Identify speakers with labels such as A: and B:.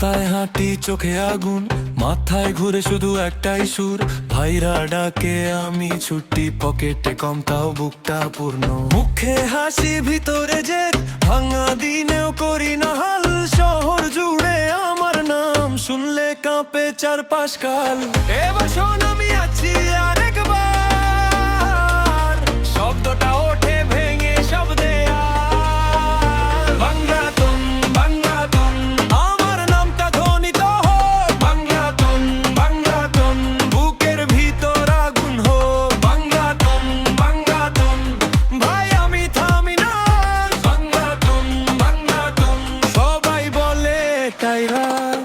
A: রাস্তায় হাঁটি চোখে আগুন, মাথায় ঘুরে শুধু একটাই সুর, ভাইরা ডাকে আমি ছুটি, পকেটে কম তাও বুকটা পূর্ণ। মুখে হাসি ভিতরে যে ভাঙা দিনেও করি না হাল, শহর জুড়ে আমার নাম শুনলে কাঁপে চারপাশ কাল। এবার শোন আমি আছি আরেকবার, শব্দটা ওঠে ভেঙে সব দেয়াল। বাংলাতন বাংলাতন আমার নামটা ধ্বনিত হোক, বাংলাতন বাংলাতন বুকের ভিতর আগুন হোক। বাংলাতন বাংলাতন ভাই আমি থামি না, বাংলাতন বাংলাতন সবাই বলে এটাই রাত।